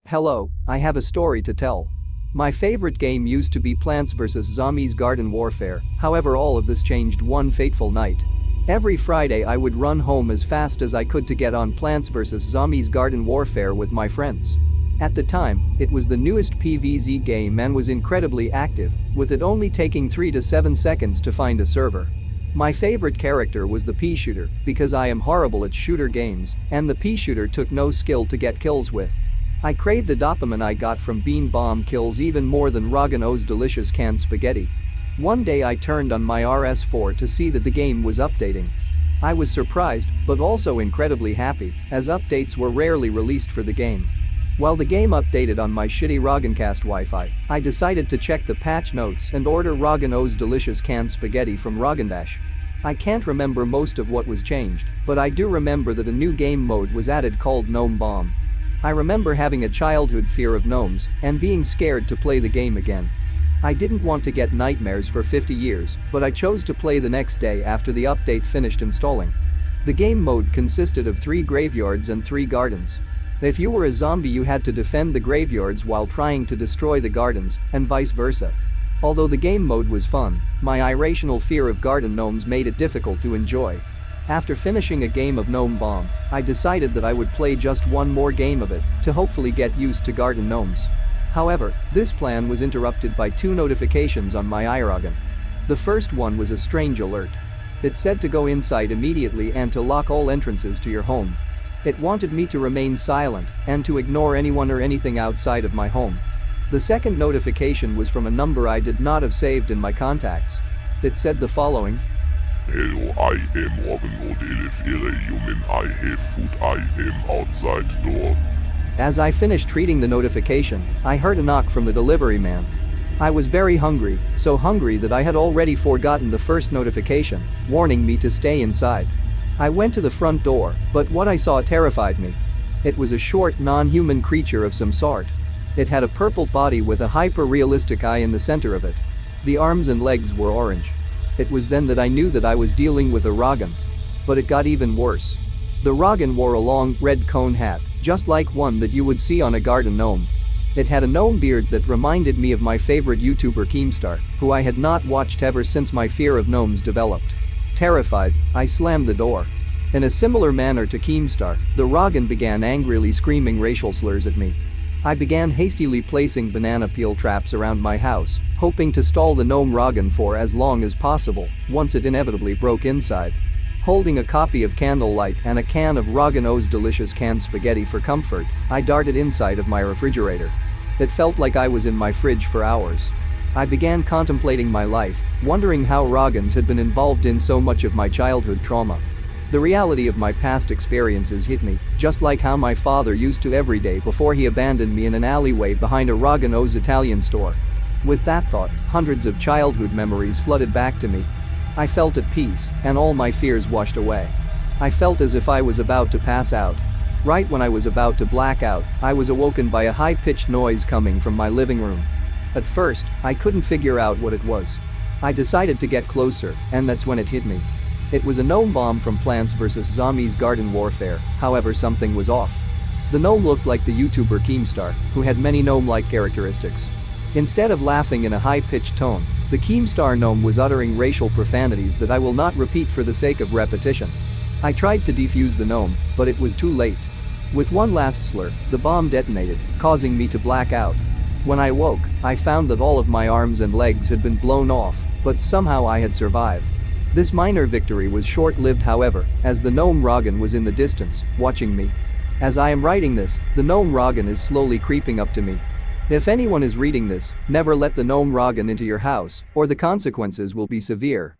Hello, I have a story to tell. My favorite game used to be Plants vs. Zombies Garden Warfare, however all of this changed one fateful night. Every Friday I would run home as fast as I could to get on Plants vs. Zombies Garden Warfare with my friends. At the time, it was the newest PvZ game and was incredibly active, with it only taking 3 to 7 seconds to find a server. My favorite character was the pea shooter because I am horrible at shooter games, and the pea shooter took no skill to get kills with. I craved the dopamine I got from bean bomb kills even more than Roggen's delicious canned spaghetti. One day I turned on my RS4 to see that the game was updating. I was surprised, but also incredibly happy, as updates were rarely released for the game. While the game updated on my shitty Roggencast Wi-Fi, I decided to check the patch notes and order Roggen's delicious canned spaghetti from Roggendash. I can't remember most of what was changed, but I do remember that a new game mode was added called Gnome Bomb. I remember having a childhood fear of gnomes and being scared to play the game again. I didn't want to get nightmares for 50 years, but I chose to play the next day after the update finished installing. The game mode consisted of 3 graveyards and 3 gardens. If you were a zombie you had to defend the graveyards while trying to destroy the gardens, and vice versa. Although the game mode was fun, my irrational fear of garden gnomes made it difficult to enjoy. After finishing a game of Gnome Bomb, I decided that I would play just one more game of it to hopefully get used to garden gnomes. However, this plan was interrupted by 2 notifications on my iRoggen. The first one was a strange alert. It said to go inside immediately and to lock all entrances to your home. It wanted me to remain silent and to ignore anyone or anything outside of my home. The second notification was from a number I did not have saved in my contacts. It said the following. Hello, I am Roggen and if you're a human I have food, I am outside door. As I finished reading the notification, I heard a knock from the delivery man. I was very hungry, so hungry that I had already forgotten the first notification, warning me to stay inside. I went to the front door, but what I saw terrified me. It was a short, non-human creature of some sort. It had a purple body with a hyper-realistic eye in the center of it. The arms and legs were orange. It was then that I knew that I was dealing with a Roggen. But it got even worse. The Roggen wore a long, red cone hat, just like one that you would see on a garden gnome. It had a gnome beard that reminded me of my favorite YouTuber Keemstar, who I had not watched ever since my fear of gnomes developed. Terrified, I slammed the door. In a similar manner to Keemstar, the Roggen began angrily screaming racial slurs at me. I began hastily placing banana peel traps around my house, hoping to stall the gnome Roggen for as long as possible, once it inevitably broke inside. Holding a copy of Candlelight and a can of Roggen's delicious canned spaghetti for comfort, I darted inside of my refrigerator. It felt like I was in my fridge for hours. I began contemplating my life, wondering how Roggens had been involved in so much of my childhood trauma. The reality of my past experiences hit me, just like how my father used to every day before he abandoned me in an alleyway behind a Roggen's Italian store. With that thought, hundreds of childhood memories flooded back to me. I felt at peace, and all my fears washed away. I felt as if I was about to pass out. Right when I was about to black out, I was awoken by a high-pitched noise coming from my living room. At first, I couldn't figure out what it was. I decided to get closer, and that's when it hit me. It was a gnome bomb from Plants vs. Zombies Garden Warfare, however something was off. The gnome looked like the YouTuber Keemstar, who had many gnome-like characteristics. Instead of laughing in a high-pitched tone, the Keemstar gnome was uttering racial profanities that I will not repeat for the sake of repetition. I tried to defuse the gnome, but it was too late. With one last slur, the bomb detonated, causing me to black out. When I woke, I found that all of my arms and legs had been blown off, but somehow I had survived. This minor victory was short-lived however, as the gnome Roggen was in the distance, watching me. As I am writing this, the gnome Roggen is slowly creeping up to me. If anyone is reading this, never let the gnome Roggen into your house, or the consequences will be severe.